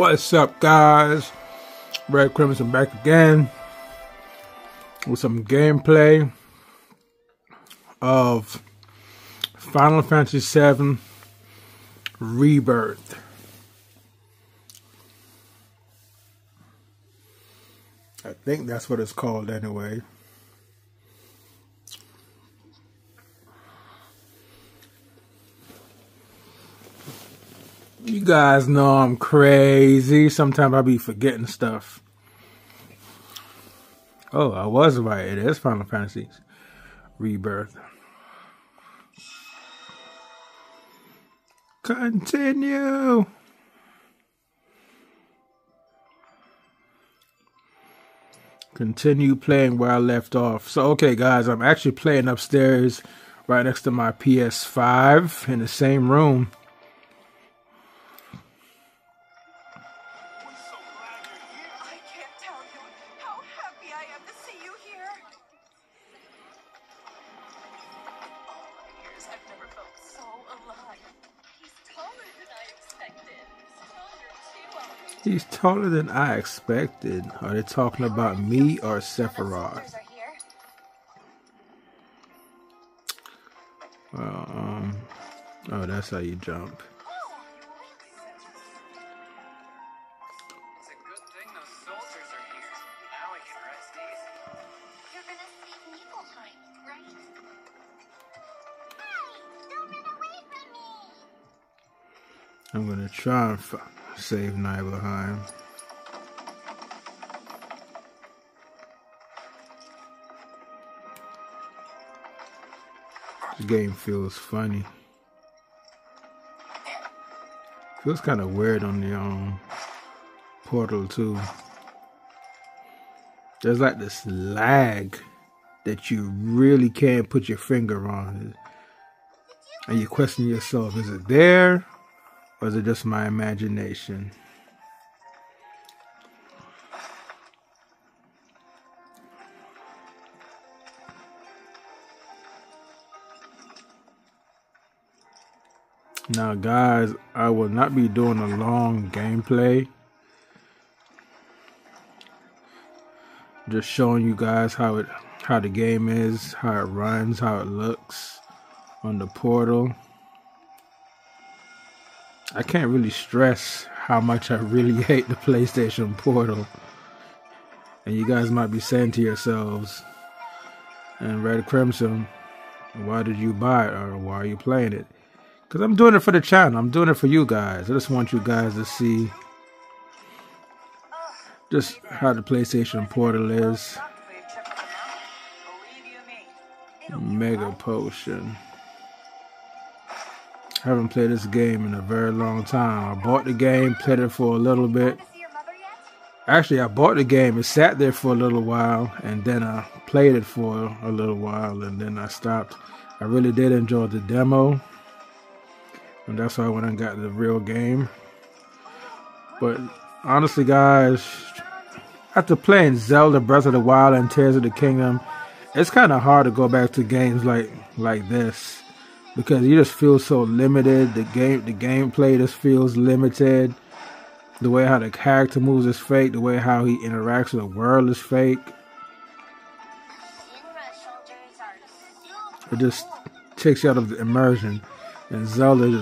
What's up, guys? Red Crimson back again with some gameplay of Final Fantasy VII Rebirth. I think that's what it's called anyway. You guys know I'm crazy. Sometimes I be forgetting stuff. Oh, I was right. It is Final Fantasy Rebirth. Continue. Continue playing where I left off. So, okay, guys, I'm actually playing upstairs right next to my PS5 in the same room. He's taller than I expected. Are they talking about me or Sephiroth? Oh, that's how you jump. It's a good thing those soldiers are here. Now I can rest easy. You're gonna save Niflheim, right? Hey, don't run away from me! I'm gonna try and save Nibelheim. This game feels funny. Feels kind of weird on the Portal too. There's like this lag that you really can't put your finger on, and you question yourself: is it there? Or is it just my imagination? Now, guys, I will not be doing a long gameplay. Just showing you guys how the game is, how it runs, how it looks on the Portal. I can't really stress how much I really hate the PlayStation Portal. And you guys might be saying to yourselves, and Red Crimson, why did you buy it, or why are you playing it? Because I'm doing it for the channel. I'm doing it for you guys. I just want you guys to see just how the PlayStation Portal is. Mega Potion. I haven't played this game in a very long time. I bought the game, played it for a little bit. Actually, I bought the game, it sat there for a little while, and then I played it for a little while, and then I stopped. I really did enjoy the demo, and that's why I went and got the real game. But honestly, guys, after playing Zelda Breath of the Wild and Tears of the Kingdom, it's kind of hard to go back to games like this. Because you just feel so limited. The gameplay just feels limited. The way how the character moves is fake. The way how he interacts with the world is fake. It just takes you out of the immersion. And Zelda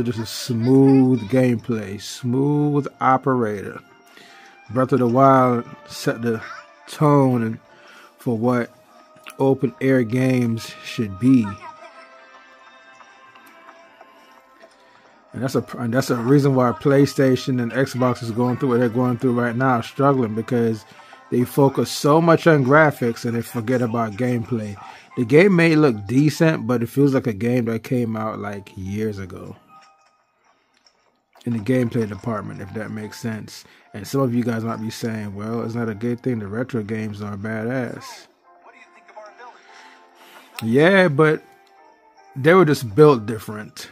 just a smooth gameplay, smooth operator. Breath of the Wild set the tone for what open air games should be. And that's a reason why PlayStation and Xbox is going through what they're going through right now, struggling, because they focus so much on graphics and they forget about gameplay. The game may look decent, but it feels like a game that came out like years ago. In the gameplay department, if that makes sense. And some of you guys might be saying, well, it's not a good thing. The retro games are badass. What do you think of our village? Yeah, but they were just built different.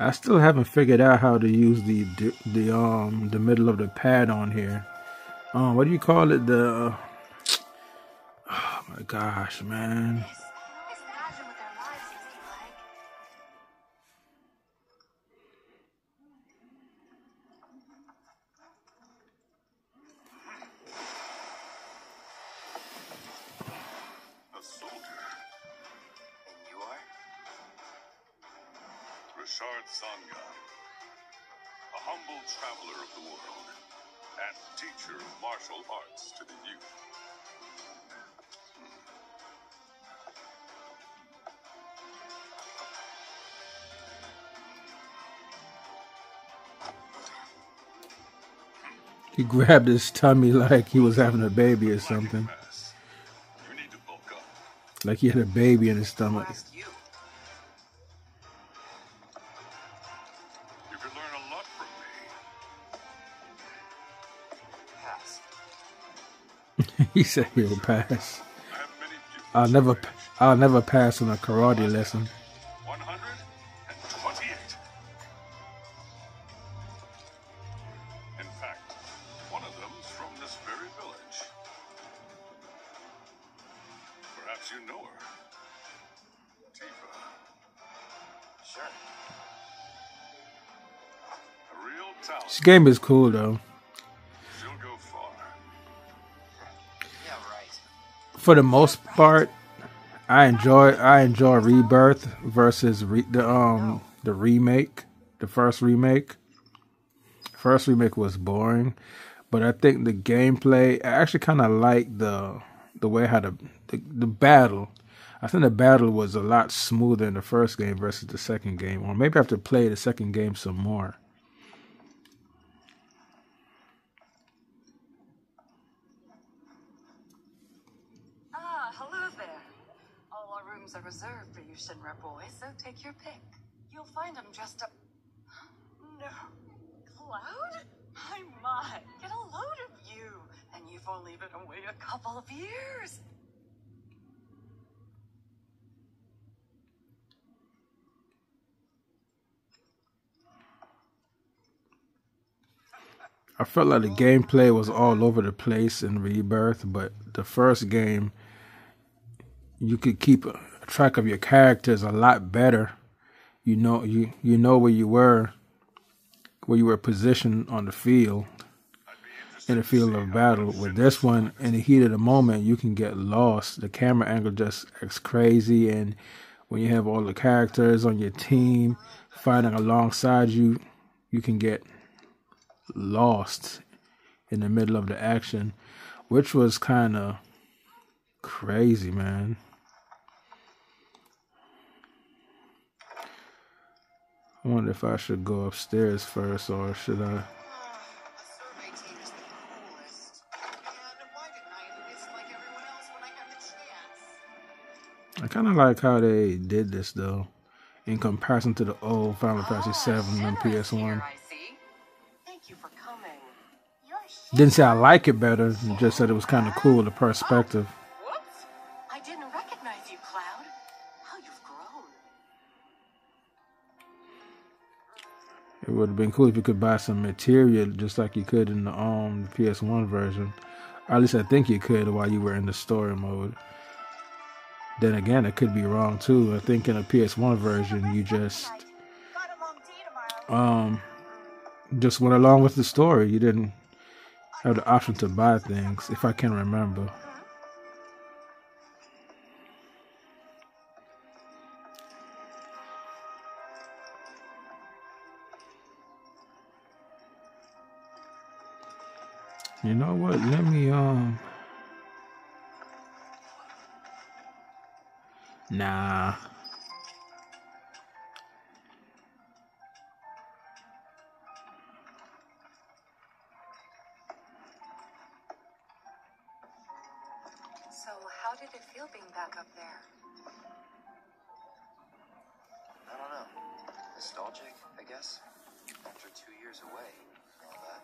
I still haven't figured out how to use the middle of the pad on here. What do you call it? Oh my gosh, man. Just imagine what their lives must be like. A soldier. And you are? Richard Sanya. A humble traveler of the world. And teacher of martial arts to the youth. He grabbed his tummy like he was having a baby or something. Mass. You need to bulk up. Like he had a baby in his stomach. Asked you. You could learn a lot from me. Pass. He said he'll pass. I have many pupils. I'll never pass on a karate lesson. 128. In fact, one of them's from this very village. Perhaps you know her. Tifa. Sure. A real talent. This game is cool though. She'll go far. Yeah, right. For the most part, I enjoy Rebirth versus the remake, the first remake. First remake was boring, but I think the gameplay, I actually kind of like the way how the battle. I think the battle was a lot smoother in the first game versus the second game, or maybe I have to play the second game some more. Ah, hello there. All our rooms are reserved for you Shinra boys, so take your pick. You'll find them just up... No. Cloud? My, get a load of you. And you've only been away a couple of years. I felt like the gameplay was all over the place in Rebirth, but the first game, you could keep track of your characters a lot better. You know where you were positioned on the field, in the field of battle. With this one, in the heat of the moment, you can get lost. The camera angle just acts crazy, and when you have all the characters on your team fighting alongside you, you can get lost in the middle of the action, which was kind of crazy, man. I wonder if I should go upstairs first, or should I? The survey team is the coolest. And why didn't I enlist like everyone else when I got the chance? I kind of like how they did this though, in comparison to the old Final Fantasy VII and Shinra's PS1. here, I see. Thank you for coming. You're Didn't say I like it better, just said it was kind of cool, the perspective. Whoops. I didn't recognize you, Cloud. How you've grown. It would have been cool if you could buy some material just like you could in the PS1 version. Or at least I think you could while you were in the story mode. Then again, it could be wrong too. I think in a PS1 version, you just just went along with the story. You didn't have the option to buy things, if I can remember. You know what? Let me Nah. So, how did it feel being back up there? I don't know. Nostalgic, I guess. After 2 years away and all that.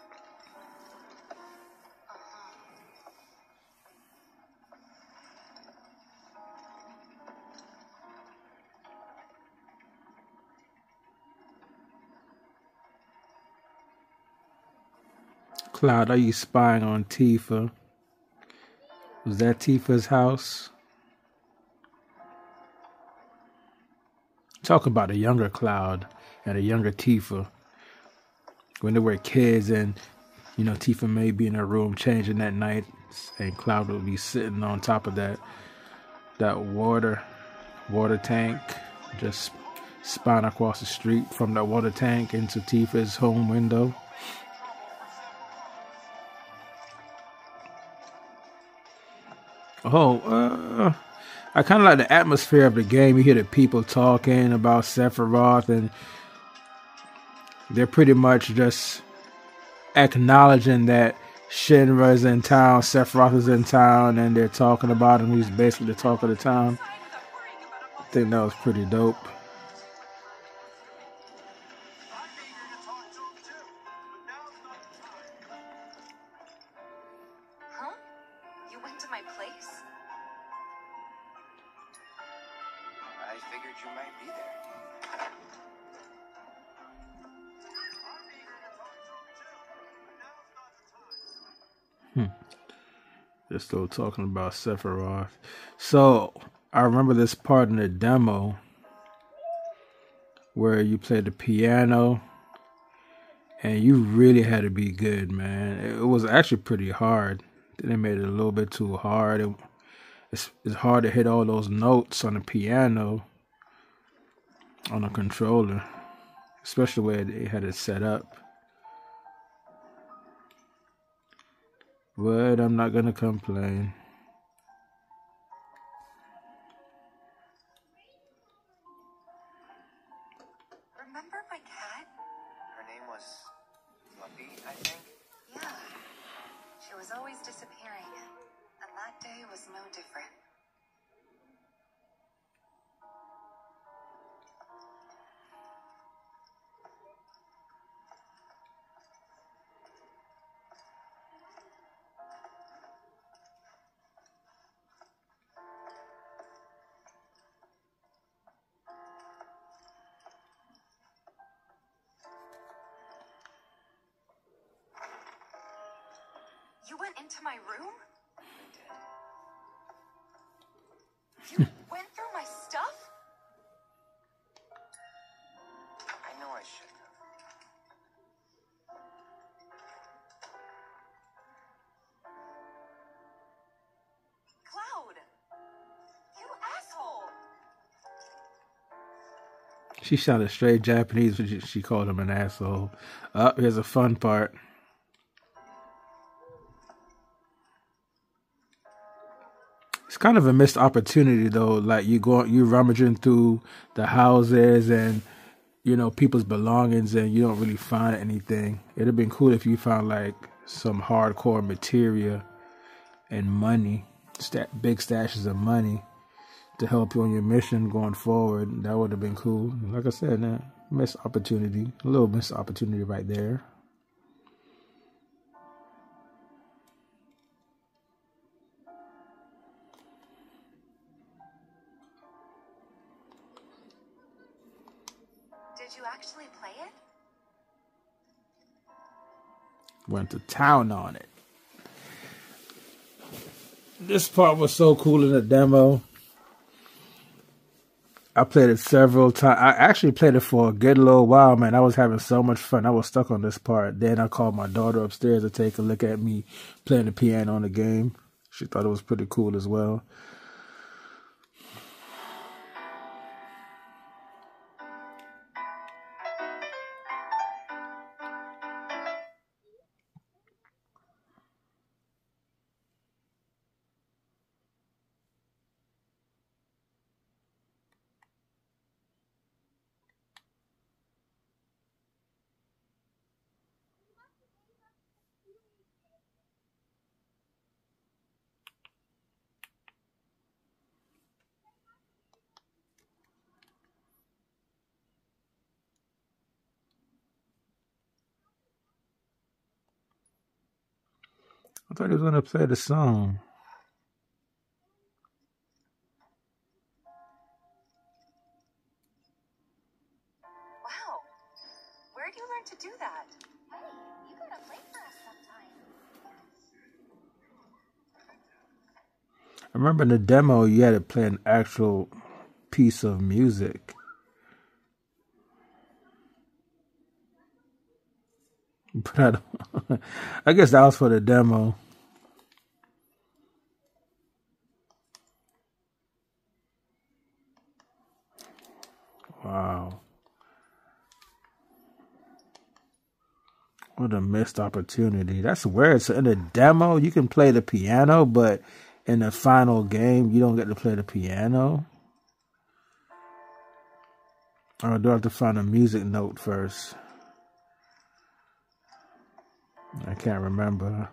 Cloud, are you spying on Tifa? Was that Tifa's house? Talk about a younger Cloud and a younger Tifa. When they were kids and, you know, Tifa may be in her room changing that night and Cloud would be sitting on top of that water tank, just spying across the street from that water tank into Tifa's home window. Oh, I kind of like the atmosphere of the game. You hear the people talking about Sephiroth, and they're pretty much just acknowledging that Shinra's in town, Sephiroth is in town, and they're talking about him. He's basically the talk of the town. I think that was pretty dope. Huh? You went to my place? I figured you might be there. They're still talking about Sephiroth. So I remember this part in the demo where you played the piano and you really had to be good, man. It was actually pretty hard. They made it a little bit too hard. It's hard to hit all those notes on the piano on a controller, especially the way they had it set up. But I'm not gonna complain. Remember my cat? Her name was Fluffy, I think. Yeah. She was always disappearing, and that day was no different. You went into my room? You went through my stuff? I know I shouldn't have. Cloud! You asshole! She sounded straight Japanese when she called him an asshole. Here's a fun part. It's kind of a missed opportunity though. Like you rummaging through the houses and, you know, people's belongings and you don't really find anything. It'd have been cool if you found like some hardcore materia and money, big stashes of money to help you on your mission going forward. That would have been cool. Like I said, missed opportunity. A little missed opportunity right there. Did you actually play it? Went to town on it. This part was so cool in the demo. I played it several times. I actually played it for a good little while, man. I was having so much fun. I was stuck on this part. Then I called my daughter upstairs to take a look at me playing the piano on the game. She thought it was pretty cool as well. I thought he was going to play the song. Wow. Where'd you learn to do that? Hey, you gotta play for us sometime. I remember in the demo you had to play an actual piece of music. But I guess that was for the demo. Wow. What a missed opportunity. That's weird. So in the demo, you can play the piano, but in the final game, you don't get to play the piano? Or do I have to find a music note first? I can't remember.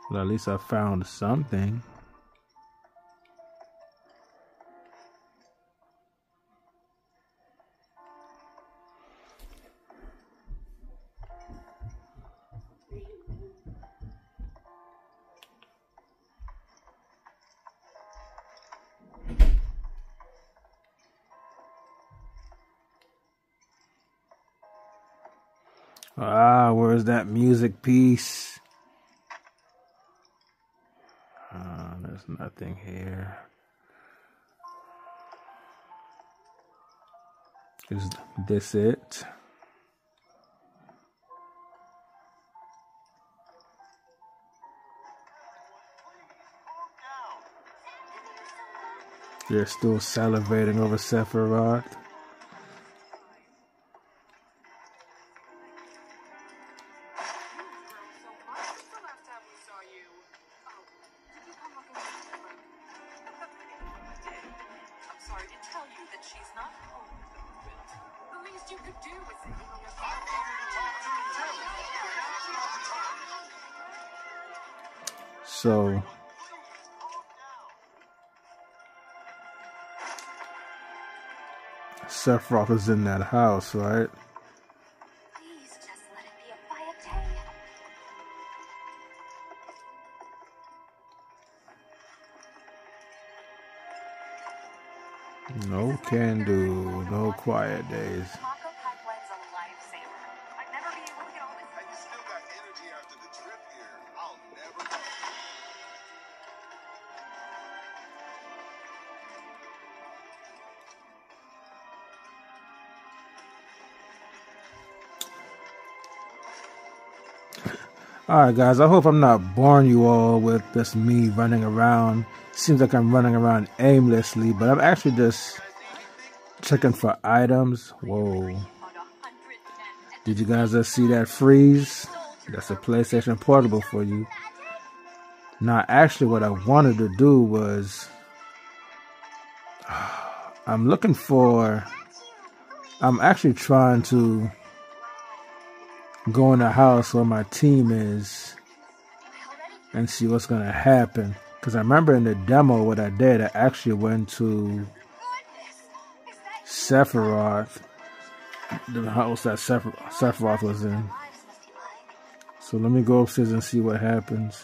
Well, at least I found something. Ah, where's that music piece? There's nothing here. Is this it? They're still salivating over Sephiroth. So Sephiroth is in that house, right? Please just let it be a quiet day. No can do, no quiet days. Taco pipeline's a lifesaver. I'd never be able to get all this. And you still got energy after the trip here. I'll never know. Alright guys, I hope I'm not boring you all with just me running around. Seems like I'm running around aimlessly, but I'm actually just checking for items. Whoa. Did you guys just see that freeze? That's a PlayStation Portable for you. Now actually what I wanted to do was I'm actually trying to go in the house where my team is and see what's gonna happen. Because I remember in the demo what I did, I actually went to Sephiroth, the house that Sephiroth was in. So let me go upstairs and see what happens.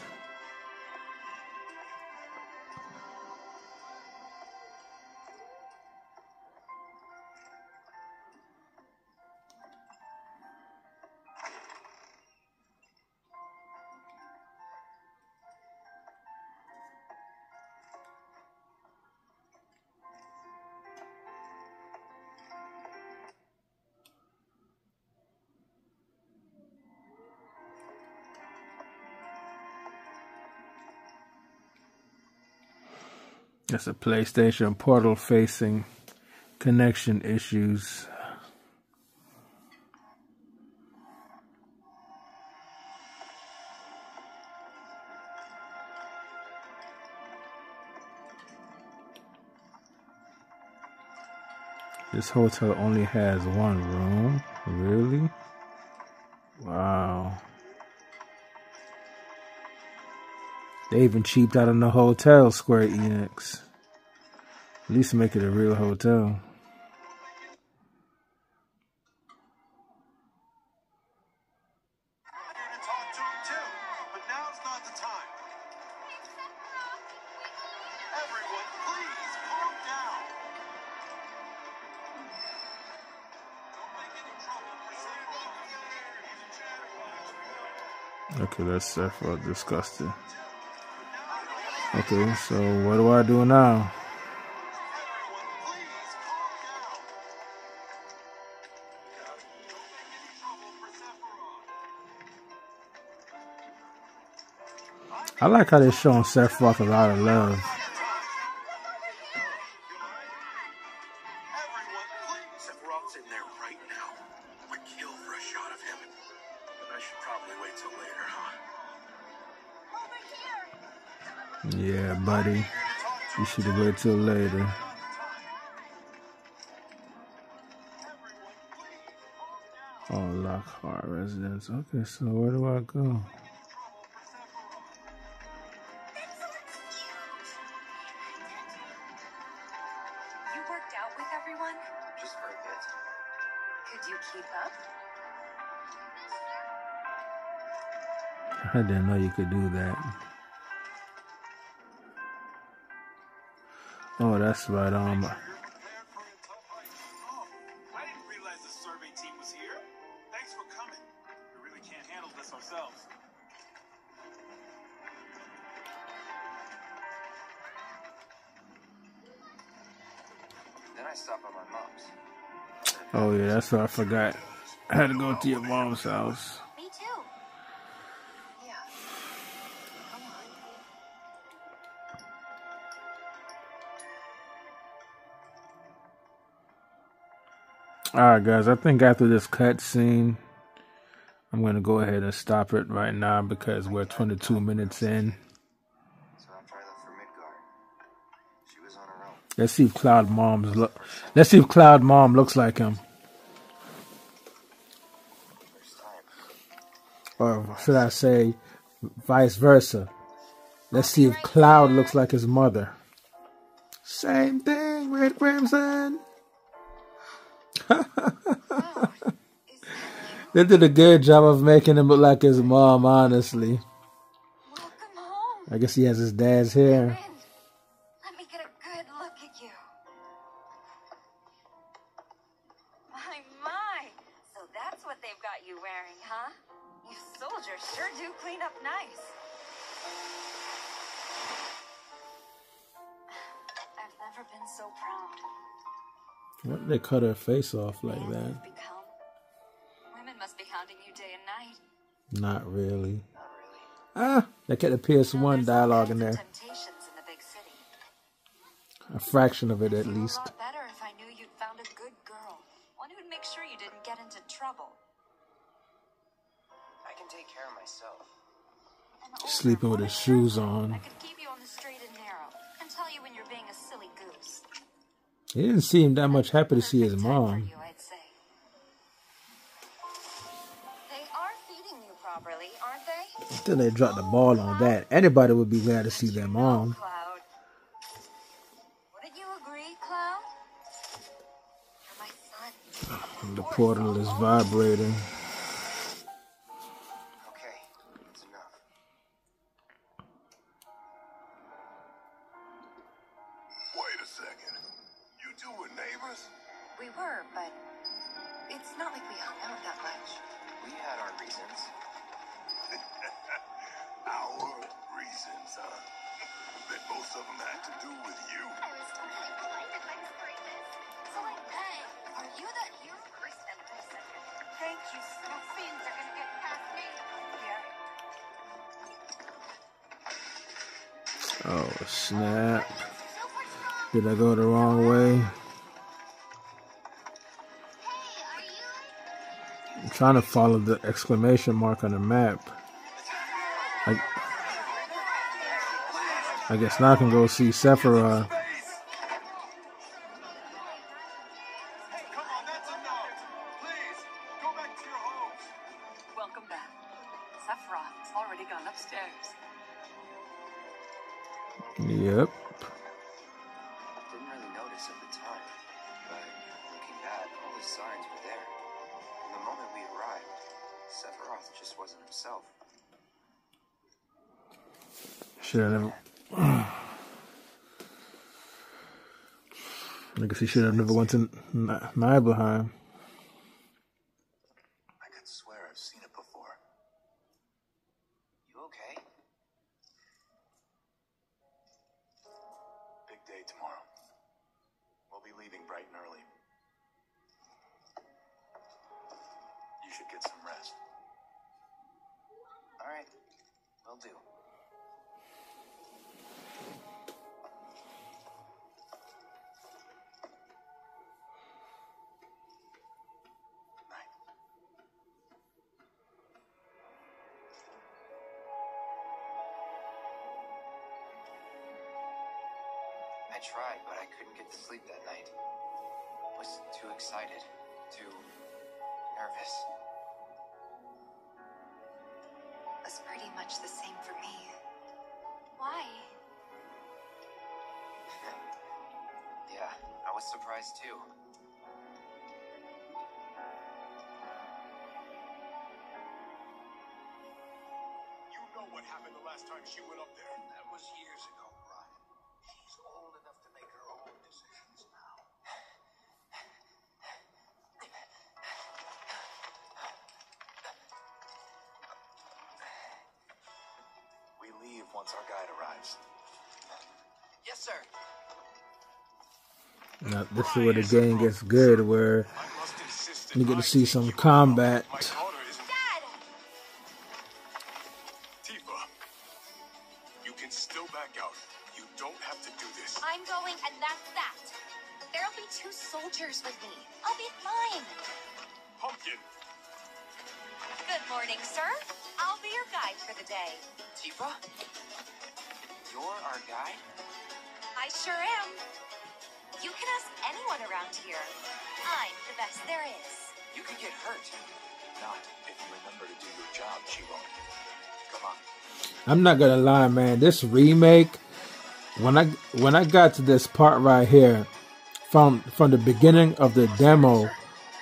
That's a PlayStation Portal facing connection issues. This hotel only has one room? Really? Wow. They even cheaped out on the hotel, Square Enix. At least make it a real hotel. not the time. Everyone, please calm down. Don't make any trouble for Sephiroth. Okay, that's Sephiroth disgusting. Okay, so what do I do now? Everyone, please calm down. Don't make any trouble for Sephiroth. I like how they're showing Sephiroth a lot of love. Everyone, please. Sephiroth's in there right now. I'd kill for a shot of him. But I should probably wait till later, huh? Yeah, buddy. You should have waited till later. Oh, Lockhart residence. Okay, so where do I go? You worked out with everyone? Just for a bit. Could you keep up? I didn't know you could do that. Oh, that's right on. I didn't realize the survey team was here. Thanks for coming. We really can't handle this ourselves. Then I stopped by my mom's. Oh, yeah, that's what I forgot. I had to go to your mom's house. Me too. Yeah. Come on. Alright, guys, I think after this cutscene, I'm going to go ahead and stop it right now because we're 22 minutes in. So after I left for Midgard, she was on her own. Let's see if Cloud Mom's look. Let's see if Cloud Mom looks like him. First time. Or should I say vice versa? Let's see if Cloud looks like his mother. Same thing, Red Crimson. They did a good job of making him look like his mom, honestly. Welcome home. I guess he has his dad's hair. Come in. Let me get a good look at you. My. So that's what they've got you wearing, huh? You soldiers sure do clean up nice. I've never been so proud. Why did they cut her face off like Man that? you've become. Women must be hounding you day and night. Not really. Not really. Ah, they kept the PS1 dialogue in there. Temptations in the big city. A fraction of it at It'd be least. a lot better if I knew you'd found a good girl. One who'd make sure you didn't get into trouble. I can take care of myself. An older Sleeping with his woman shoes I on. could keep you on the straight and narrow and tell you when you're being a silly goose. He didn't seem that much happy to see his Perfect time for mom. you, I'd say. They are feeding you properly, aren't they? Still, they dropped the ball on that. Anybody would be glad to see their mom. Cloud. Wouldn't you agree, Cloud? You're my son. The portal is vibrating. Okay, it's enough. Wait a second. You two were neighbors? We were, but it's not like we hung out that much. We had our reasons. Our reasons, huh? Bet most of them had to do with you. I was totally blind in my greatness. So like, hey, are you the hero? First and second. Thank you. No fiends are gonna get past me. Yeah. Oh, snap. Did I go the wrong way? I'm trying to follow the exclamation mark on the map. I guess now I can go see Sephiroth. Hey, come on, that's enough. Please, go back to your homes. Welcome back. Sephiroth's already gone upstairs. Yep. Didn't really notice at the time, but looking back, all the signs were there. From the moment we arrived, Sephiroth just wasn't himself. Should have never. I guess he should have never went to Nibelheim. I could swear I've seen it before. You okay? Big day tomorrow. We'll be leaving bright and early. You should get some rest. All right, will do. Night. I tried, but I couldn't get to sleep that night. Was too excited, too nervous. Was pretty much the same for me. Why? Yeah, I was surprised too. You know what happened the last time she went up there. That was years ago, Brian. She's old enough to make her own decisions now. We leave once our guide arrives. Yes, sir. Now, this is where the game gets good, where I must insist you that get to I see take some you combat. out. My daughter isn't Dad! Tifa. You can still back out. You don't have to do this. I'm going, and that's that. There'll be 2 soldiers with me. I'll be fine. Pumpkin. Good morning, sir. I'll be your guide for the day. Tifa? You're our guide? I sure am. You can ask anyone around here. I'm the best there is. You could get hurt. Not if you remember to do your job, she won't. Come on. I'm not gonna lie, man. This remake, when I got to this part right here, from the beginning of the demo,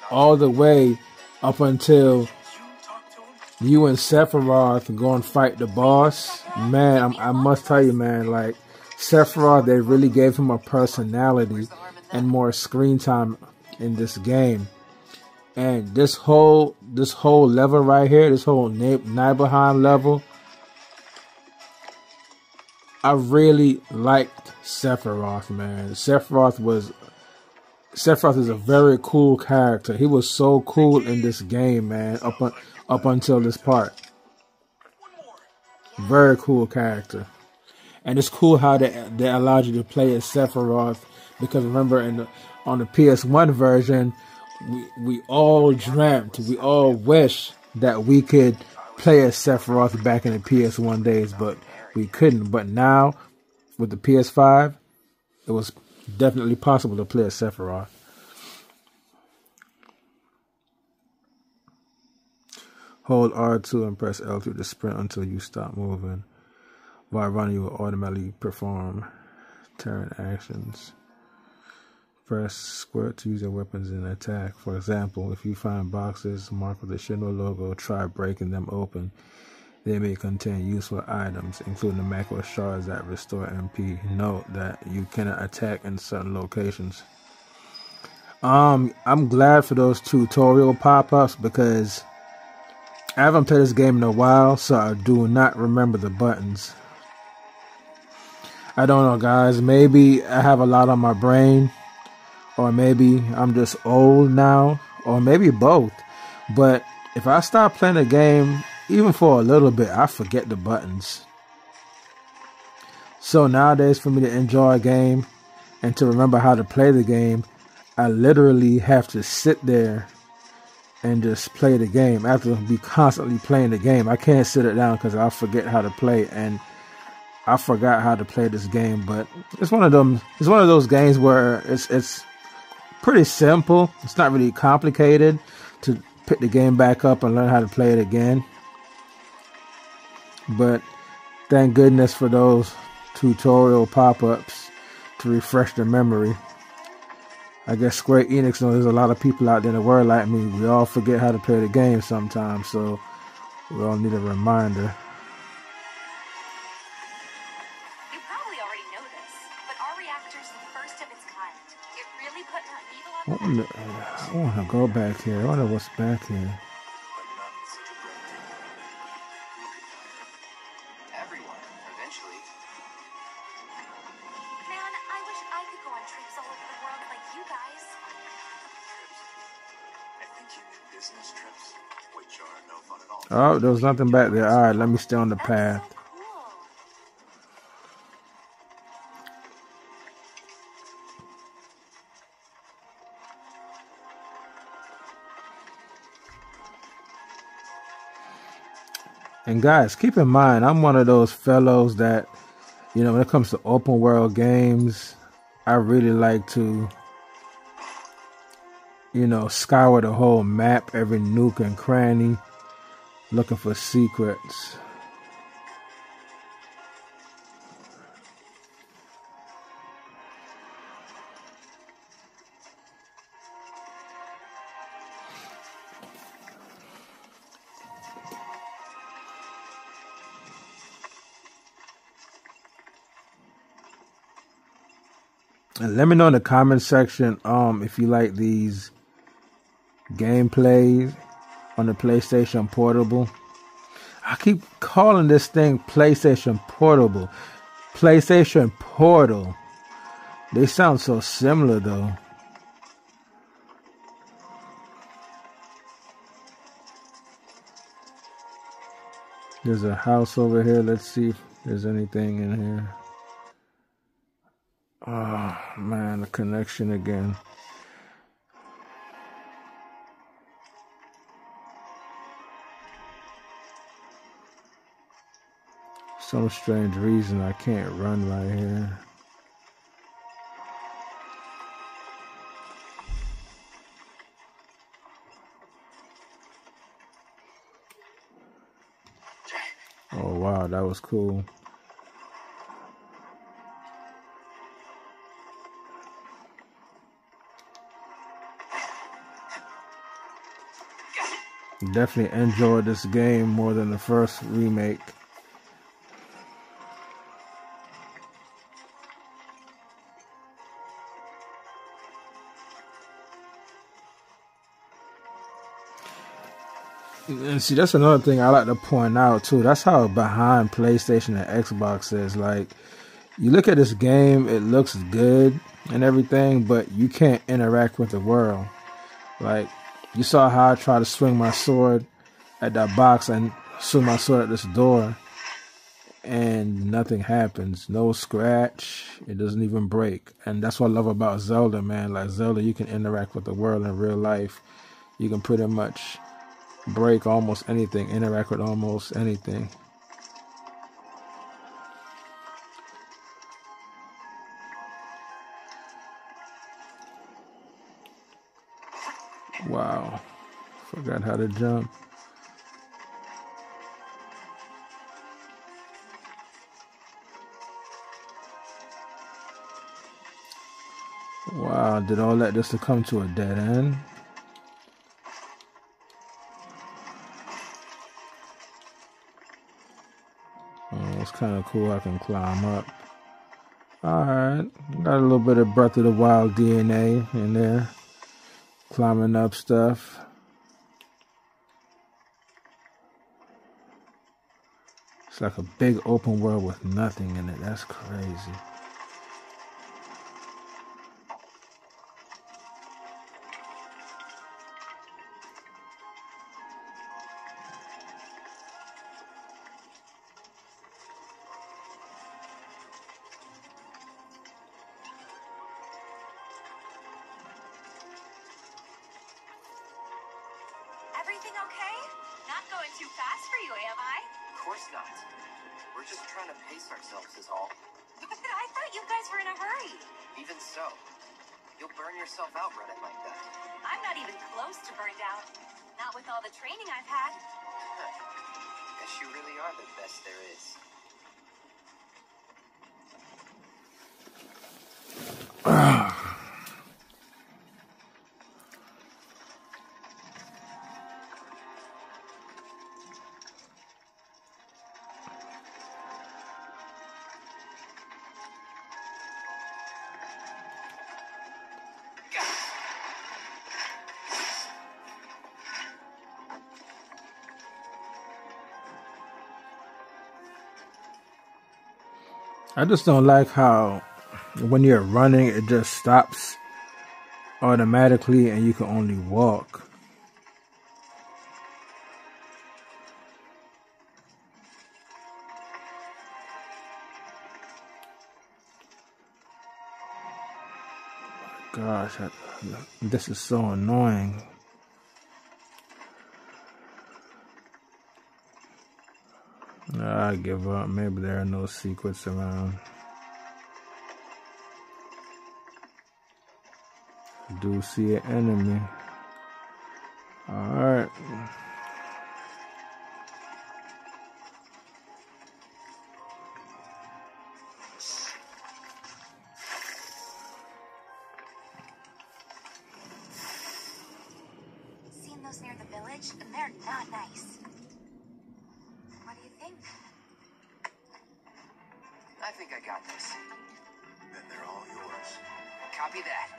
all the way up until you and Sephiroth go and fight the boss, man, I must tell you, man, like Sephiroth, they really gave him a personality and more screen time in this game. And this whole level right here, this whole Nibelheim level, I really liked Sephiroth, man. Sephiroth is a very cool character. He was so cool in this game, man, up until this part. Very cool character. And it's cool how they allowed you to play as Sephiroth, because remember on the PS1 version, we all dreamt, we all wish that we could play as Sephiroth back in the PS1 days, but we couldn't. But now, with the PS5, it was definitely possible to play as Sephiroth. Hold R2 and press L2 to sprint until you stop moving. While running, you will automatically perform turn actions. Press square to use your weapons in attack. For example, if you find boxes marked with the Shinra logo, try breaking them open. They may contain useful items, including the macro shards that restore MP. Note that you cannot attack in certain locations. I'm glad for those tutorial pop-ups, because I haven't played this game in a while, so I do not remember the buttons. I don't know, guys. Maybe I have a lot on my brain, or maybe I'm just old now, or maybe both. But if I stop playing the game, even for a little bit, I forget the buttons. So nowadays, for me to enjoy a game and to remember how to play the game, I literally have to sit there and just play the game. I have to be constantly playing the game. I can't sit it down because I'll forget how to play, and I forgot how to play this game. But it's one of them. It's one of those games where it's pretty simple. It's not really complicated to pick the game back up and learn how to play it again. But thank goodness for those tutorial pop-ups to refresh the memory. I guess Square Enix knows there's a lot of people out there in the world like me. We all forget how to play the game sometimes, so we all need a reminder. I want to go back here. I wonder what's back here. Everyone, eventually. Man, I wish I could go on trips all over the world like you guys. I think you mean business trips, which are no fun at all. Oh, there was nothing back there. All right, let me stay on the That's path. so cool. And guys, keep in mind, I'm one of those fellows that, when it comes to open world games, I really like to, scour the whole map, every nook and cranny, looking for secrets. And let me know in the comment section if you like these gameplays on the PlayStation Portable. I keep calling this thing PlayStation Portable. PlayStation Portal. They sound so similar though. There's a house over here. Let's see if there's anything in here. Oh man, the connection again. Some strange reason I can't run right here. Oh wow, that was cool. Definitely enjoyed this game more than the first remake. And see, that's another thing I like to point out too. That's how behind PlayStation and Xbox is. Like, you look at this game, it looks good and everything, but you can't interact with the world. Like, you saw how I tried to swing my sword at that box and swing my sword at this door, and nothing happens. No scratch. It doesn't even break. And that's what I love about Zelda, man. Like, Zelda, you can interact with the world in real life. You can pretty much break almost anything, interact with almost anything. Wow. Forgot how to jump. Wow, did all that just to come to a dead end? Oh, it's kind of cool I can climb up. Alright, got a little bit of Breath of the Wild DNA in there. Climbing up stuff. It's like a big open world with nothing in it. That's crazy. Everything okay? Not going too fast for you, am I? Of course not. We're just trying to pace ourselves is all. But I thought you guys were in a hurry. Even so, you'll burn yourself out running like that. I'm not even close to burned out. Not with all the training I've had. Guess you really are the best there is. I just don't like how when you're running, it just stops automatically and you can only walk. Gosh, this is so annoying. I give up. Maybe there are no secrets around. I do see an enemy. Alright. Seen those near the village, and they're not nice. What do you think? I think I got this. Then they're all yours. Copy that.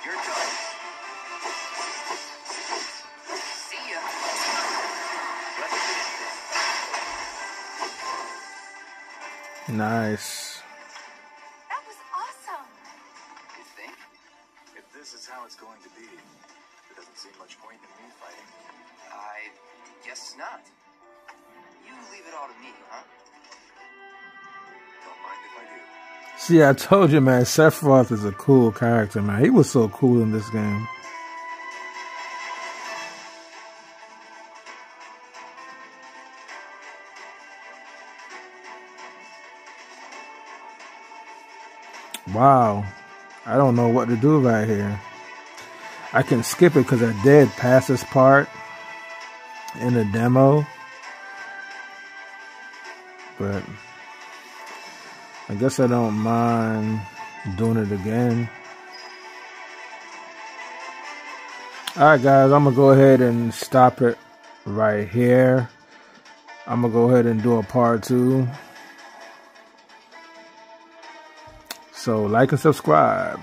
You're done. See ya. Let's finish this. Nice. That was awesome. You think? If this is how it's going to be, there doesn't seem much point in me fighting. I guess not. You leave it all to me, huh? Don't mind if I do. See, I told you, man, Sephiroth is a cool character, man. He was so cool in this game. Wow. I don't know what to do right here. I can skip it because I did pass this part in the demo. But I guess I don't mind doing it again. Alright guys, I'm going to go ahead and stop it right here. I'm going to go ahead and do a part 2. So like and subscribe.